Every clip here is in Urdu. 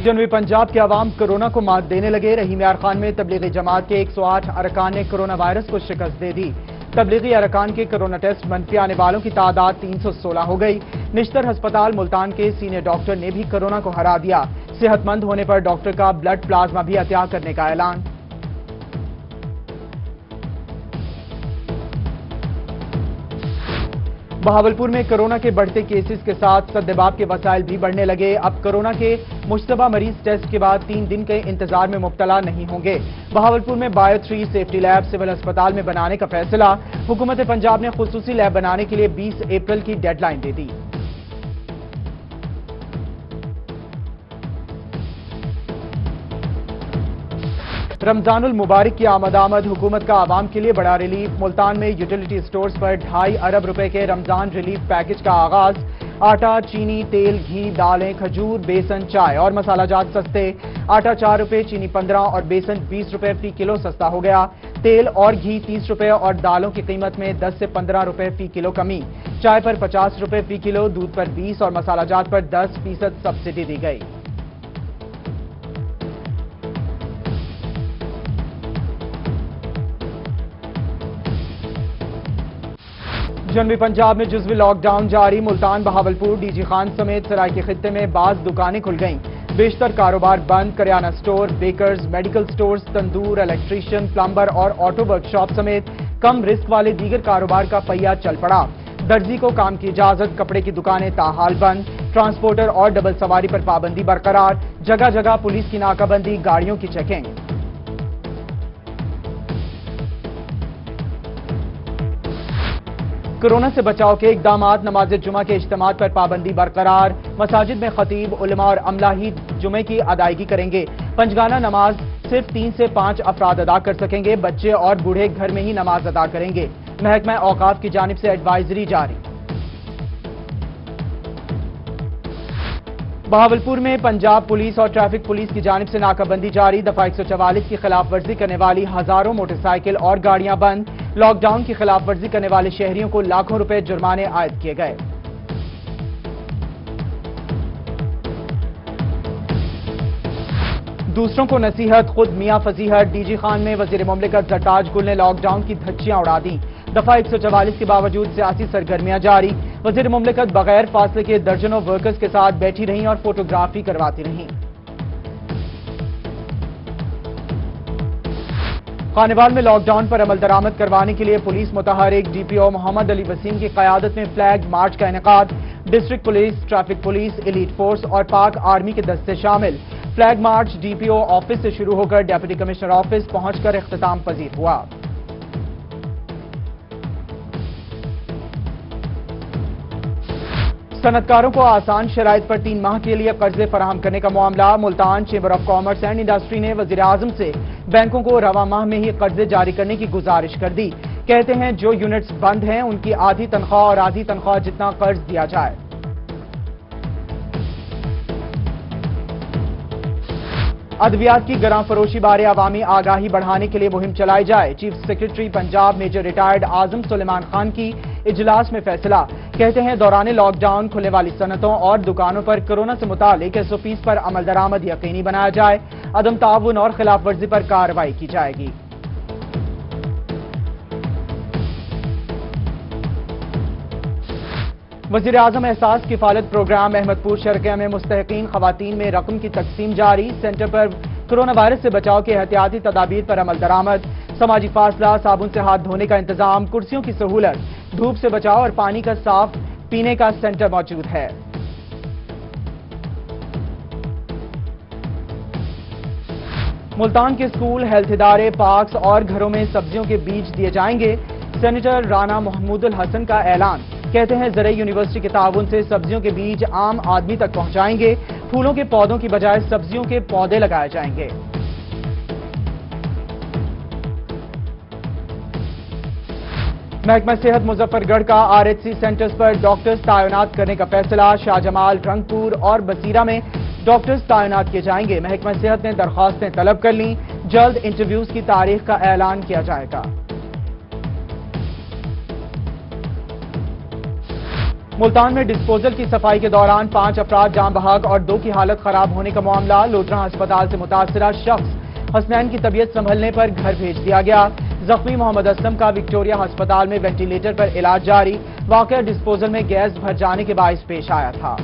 جنوبی پنجاب کے عوام کورونا کو مات دینے لگے۔ رحیم یار خان میں تبلیغی جماعت کے 108 ارکان نے کورونا وائرس کو شکست دے دی۔ تبلیغی ارکان کے کورونا ٹیسٹ منفی آنے والوں کی تعداد 316 ہو گئی۔ نشتر ہسپتال ملتان کے سینئر ڈاکٹر نے بھی کورونا کو ہرا دیا۔ صحت مند ہونے پر ڈاکٹر کا بلڈ پلازما بھی عطیہ کرنے کا اعلان۔ بہاولپور میں کورونا کے بڑھتے کیسز کے ساتھ سدباب کے وسائل بھی بڑھنے لگے۔ اب کورونا کے مشتبہ مریض ٹیسٹ کے بعد 3 دن کے انتظار میں مبتلا نہیں ہوں گے۔ بہاولپور میں بایو 3 سیفٹی لیب سول ہسپتال میں بنانے کا فیصلہ۔ حکومت پنجاب نے خصوصی لیب بنانے کے لیے 20 اپریل کی ڈیڈ لائن دے دی۔ رمضان المبارک کی آمد حکومت کا عوام کے لیے بڑا ریلیف۔ ملتان میں یوٹیلیٹی سٹورز پر 2.5 ارب روپے کے رمضان ریلیف پیکج کا آغاز۔ آٹا، چینی، تیل، گھی، دالیں، کھجور، بیسن، چائے اور مسالہ جات سستے۔ آٹا 4 روپے، چینی 15 اور بیسن 20 روپے فی کلو سستا ہو گیا۔ تیل اور گھی 30 روپے اور دالوں کی قیمت میں 10 سے 15 روپے فی کلو کمی۔ چائے پر 50 روپے فی کلو، دودھ پر 20 اور مسالہ جات پر 10% سبسڈی دی گئی۔ جنوبی پنجاب میں جزوی لاک ڈاؤن جاری۔ ملتان، بہاولپور، ڈی جی خان سمیت سرائے کے خطے میں بعض دکانیں کھل گئیں۔ بیشتر کاروبار بند۔ کریانہ سٹور، بیکرز، میڈیکل سٹورز، تندور، الیکٹریشین، پلمبر اور آٹو ورک شاپ سمیت کم رسک والے دیگر کاروبار کا پہیہ چل پڑا۔ درزی کو کام کی اجازت، کپڑے کی دکانیں تاحال بند۔ ٹرانسپورٹر اور ڈبل سواری پر پابندی برقرار۔ جگہ جگہ پولیس کی ناکہ بندی، گاڑیوں کی چیکنگ۔ کورونا سے بچاؤ کے اقدامات۔ نماز جمعہ کے اجتماعات پر پابندی برقرار۔ مساجد میں خطیب، علماء اور عملہ ہی جمعے کی ادائیگی کریں گے۔ پنجگانہ نماز صرف 3 سے 5 افراد ادا کر سکیں گے۔ بچے اور بوڑھے گھر میں ہی نماز ادا کریں گے۔ محکمہ اوقاف کی جانب سے ایڈوائزری جاری۔ بہاولپور میں پنجاب پولیس اور ٹریفک پولیس کی جانب سے ناکہ بندی جاری۔ دفعہ 144 کی خلاف ورزی کرنے والی ہزاروں موٹر سائیکل اور گاڑیاں بند۔ لاک ڈاؤن کی خلاف ورزی کرنے والے شہریوں کو لاکھوں روپے جرمانے عائد کیے گئے۔ دوسروں کو نصیحت، خود میاں فضیحت۔ ڈی جی خان میں وزیر مملکت زرتاج گل نے لاک ڈاؤن کی دھچیاں اڑا دیں۔ دفعہ 144 کے باوجود سیاسی سرگرمیاں جاری۔ وزیر مملکت بغیر فاصلے کے درجنوں ورکرز کے ساتھ بیٹھی رہیں اور فوٹوگرافی کرواتی رہیں۔ خانیوال میں لاک ڈاؤن پر عمل درآمد کروانے کے لیے پولیس متحرک۔ ڈی پی او محمد علی وسیم کی قیادت میں فلیگ مارچ کا انعقاد۔ District police, traffic police, elite force اور پاک آرمی کے دستے شامل۔ Flag march D P O office سے شروع ہو کر ڈپٹی کمشنر آفس پہنچ کر اختتام پذیر ہوا۔ صنعتکاروں کو آسان شرائط پر 3 ماہ کے لیے قرضے فراہم کرنے کا معاملہ۔ Multan chamber of commerce and industry نے وزیر اعظم سے بینکوں کو رواں ماہ میں ہی قرضے جاری کرنے کی گزارش کر دی۔ کہتے ہیں جو یونٹس بند ہیں ان کی آدھی تنخواہ اور آدھی تنخواہ جتنا قرض دیا جائے۔ ادویات کی گراں فروشی بارے عوامی آگاہی بڑھانے کے لیے مہم چلائی جائے۔ Chief secretary Punjab major retired Azam Sulaiman Khan کی اجلاس میں فیصلہ۔ کہتے ہیں دوران لاک ڈاؤن کھلنے والی صنعتوں اور دکانوں پر کورونا سے متعلق SOPs پر عمل درآمد یقینی بنایا جائے۔ عدم تعاون اور خلاف ورزی پر کارروائی کی جائے گی۔ وزیر اعظم احساس کفالت پروگرام احمد پور شرقیہ میں مستحقین خواتین میں رقم کی تقسیم جاری۔ سینٹر پر کورونا وائرس سے بچاؤ کے احتیاطی تدابیر پر عمل درآمد۔ سماجی فاصلہ، صابن سے ہاتھ دھونے کا انتظام، کرسیوں کی سہولت، دھوپ سے بچاؤ اور پانی کا صاف پینے کا سینٹر موجود ہے۔ ملتان کے اسکول، ہیلتھ ادارے، پارکس اور گھروں میں سبزیوں کے بیج دیے جائیں گے۔ سینیٹر رانا محمود الحسن کا اعلان۔ کہتے ہیں زرعی یونیورسٹی کے تعاون سے سبزیوں کے بیج عام آدمی تک پہنچائیں گے۔ پھولوں کے پودوں کی بجائے سبزیوں کے پودے لگائے جائیں گے۔ محکمہ صحت مظفر گڑھ کا RHC سینٹرز پر ڈاکٹرز تعینات کرنے کا فیصلہ۔ شاہ جمال، رنگپور اور بصیرہ میں ڈاکٹرز تعینات کیے جائیں گے۔ محکمہ صحت نے درخواستیں طلب کر لیں۔ جلد انٹرویوز کی تاریخ کا اعلان کیا جائے گا۔ ملتان میں ڈسپوزل کی صفائی کے دوران 5 افراد جاں بحق اور 2 کی حالت خراب ہونے کا معاملہ۔ لودھرا ہسپتال سے متاثرہ شخص حسنین کی طبیعت سنبھلنے پر گھر بھیج دیا گیا۔ زخمی محمد اسلم کا وکٹوریہ ہسپتال میں وینٹیلیٹر پر علاج جاری۔ واقعہ ڈسپوزل میں گیس بھر جانے کے باعث پیش آیا تھا۔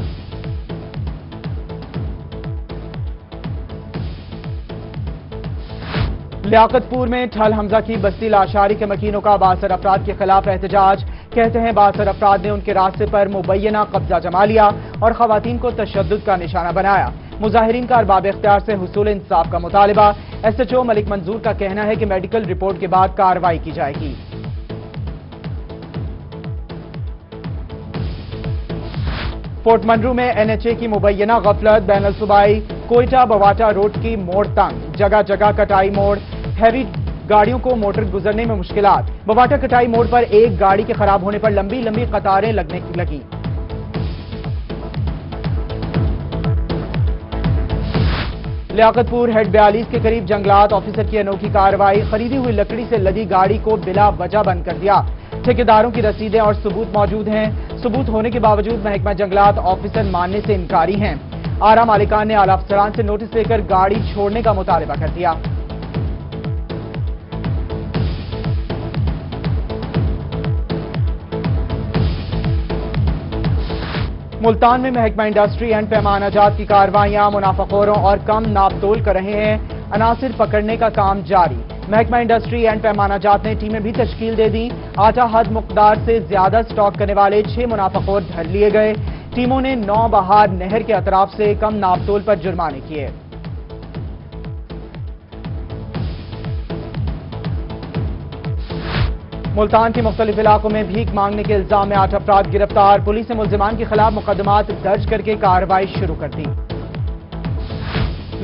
لیاقت پور میں ٹھل حمزہ کی بستی لاشاری کے مکینوں کا بااثر افراد کے خلاف احتجاج۔ کہتے ہیں بااثر افراد نے ان کے راستے پر مبینہ قبضہ جما لیا اور خواتین کو تشدد کا نشانہ بنایا۔ مظاہرین کا ارباب اختیار سے حصول انصاف کا مطالبہ۔ ایس ایچ او ملک منظور کا کہنا ہے کہ میڈیکل رپورٹ کے بعد کارروائی کی جائے گی۔ پورٹ منرو میں این ایچ اے کی مبینہ غفلت۔ بین الصوبائی کوئٹہ بواٹا روڈ کی موڑ تنگ، جگہ جگہ کٹائی موڑ، ہیوی گاڑیوں کو موٹر گزرنے میں مشکلات۔ بواٹا کٹائی موڑ پر ایک گاڑی کے خراب ہونے پر لمبی لمبی قطاریں لگیں۔ لیاقت پور ہیڈ 42 کے قریب جنگلات آفیسر کی انوکھی کارروائی۔ خریدی ہوئی لکڑی سے لدی گاڑی کو بلا وجہ بند کر دیا۔ ٹھیکیداروں کی رسیدیں اور ثبوت موجود ہیں۔ ثبوت ہونے کے باوجود محکمہ جنگلات آفیسر ماننے سے انکاری ہیں۔ آرا مالکان نے اعلی افسران سے نوٹس لے کر گاڑی چھوڑنے کا مطالبہ کر دیا۔ ملتان میں محکمہ انڈسٹری اینڈ پیمانہ جات کی کارروائیاں۔ منافع خوروں اور کم ناپ تول کر رہے ہیں، عناصر پکڑنے کا کام جاری۔ محکمہ انڈسٹری اینڈ پیمانہ جات نے ٹیمیں بھی تشکیل دے دی۔ آٹا حد مقدار سے زیادہ سٹاک کرنے والے 6 منافع خور دھر لیے گئے۔ ٹیموں نے 9 بہار نہر کے اطراف سے کم ناپ تول پر جرمانے کیے۔ ملتان کے مختلف علاقوں میں بھیک مانگنے کے الزام میں 8 افراد گرفتار۔ پولیس نے ملزمان کے خلاف مقدمات درج کر کے کارروائی شروع کر دی۔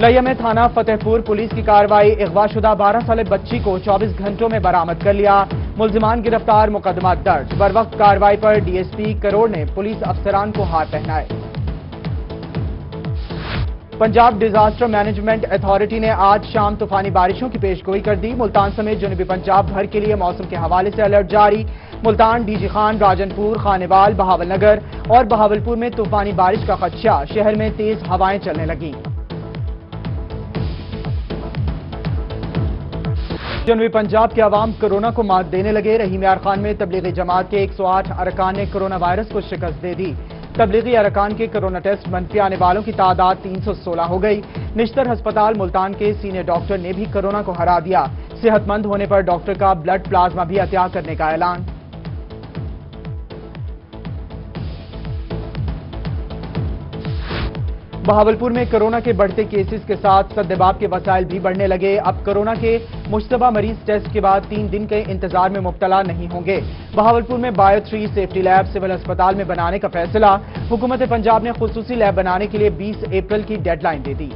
لیا میں تھانہ فتح پور پولیس کی کارروائی۔ اغوا شدہ 12 سالہ بچی کو 24 گھنٹوں میں برآمد کر لیا۔ ملزمان گرفتار، مقدمات درج۔ بروقت کارروائی پر ڈی ایس پی کروڑ نے پولیس افسران کو ہاتھ پہنائے۔ پنجاب ڈیزاسٹر مینجمنٹ اتھارٹی نے آج شام طوفانی بارشوں کی پیش گوئی کر دی۔ ملتان سمیت جنوبی پنجاب بھر کے لیے موسم کے حوالے سے الرٹ جاری۔ ملتان، ڈی جی خان، راجن پور، خانیوال، بہاول نگر اور بہاولپور میں طوفانی بارش کا خدشہ۔ شہر میں تیز ہوائیں چلنے لگیں۔ جنوبی پنجاب کے عوام کورونا کو مات دینے لگے۔ رحیم یار خان میں تبلیغی جماعت کے 108 ارکان نے کورونا وائرس کو شکست دے دی۔ تبلیغی ارکان کے کورونا ٹیسٹ منفی آنے والوں کی تعداد 316 ہو گئی۔ نشتر ہسپتال ملتان کے سینئر ڈاکٹر نے بھی کورونا کو ہرا دیا۔ صحت مند ہونے پر ڈاکٹر کا بلڈ پلازما بھی عطیہ کرنے کا اعلان۔ بہاولپور میں کورونا کے بڑھتے کیسز کے ساتھ سدباب کے وسائل بھی بڑھنے لگے۔ اب کورونا کے مشتبہ مریض ٹیسٹ کے بعد 3 دن کے انتظار میں مبتلا نہیں ہوں گے۔ بہاولپور میں بایو 3 سیفٹی لیب سول ہسپتال میں بنانے کا فیصلہ۔ حکومت پنجاب نے خصوصی لیب بنانے کے لیے 20 اپریل کی ڈیڈ لائن دے دی۔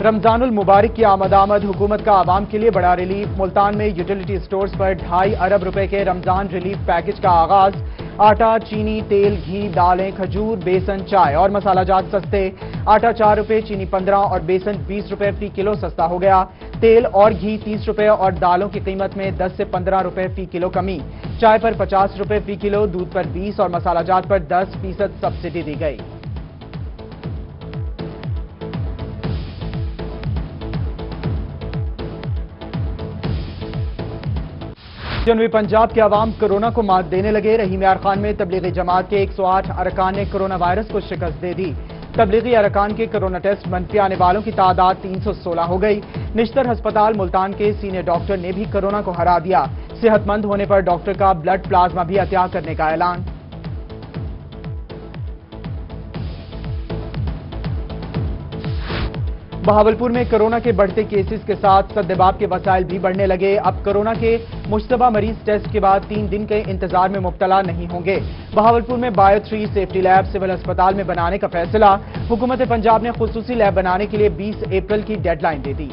رمضان المبارک کی آمد حکومت کا عوام کے لیے بڑا ریلیف۔ ملتان میں یوٹیلیٹی سٹورز پر 2.5 ارب روپے کے رمضان ریلیف پیکج کا آغاز۔ آٹا، چینی، تیل، گھی، دالیں، کھجور، بیسن، چائے اور مسالہ جات سستے۔ آٹا 4 روپے، چینی 15 اور بیسن 20 روپے فی کلو سستا ہو گیا۔ تیل اور گھی 30 روپے اور دالوں کی قیمت میں 10 سے 15 روپے فی کلو کمی۔ چائے پر 50 روپے فی کلو، دودھ پر 20 اور مسالہ جات پر 10% سبسڈی دی گئی۔ جنوبی پنجاب کے عوام کورونا کو مات دینے لگے۔ رحیم یار خان میں تبلیغی جماعت کے 108 ارکان نے کورونا وائرس کو شکست دے دی۔ تبلیغی ارکان کے کورونا ٹیسٹ منفی آنے والوں کی تعداد 316 ہو گئی۔ نشتر ہسپتال ملتان کے سینئر ڈاکٹر نے بھی کورونا کو ہرا دیا۔ صحت مند ہونے پر ڈاکٹر کا بلڈ پلازما بھی عطیہ کرنے کا اعلان۔ بہاولپور میں کورونا کے بڑھتے کیسز کے ساتھ سدباب کے وسائل بھی بڑھنے لگے۔ اب کورونا کے مشتبہ مریض ٹیسٹ کے بعد 3 دن کے انتظار میں مبتلا نہیں ہوں گے۔ بہاولپور میں بایو 3 سیفٹی لیب سول ہسپتال میں بنانے کا فیصلہ۔ حکومت پنجاب نے خصوصی لیب بنانے کے لیے 20 اپریل کی ڈیڈ لائن دے دی۔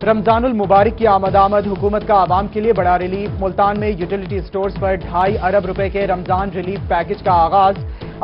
رمضان المبارک کی آمد حکومت کا عوام کے لیے بڑا ریلیف۔ ملتان میں یوٹیلیٹی سٹورز پر 2.5 ارب روپے کے رمضان ریلیف پیکج کا آغاز۔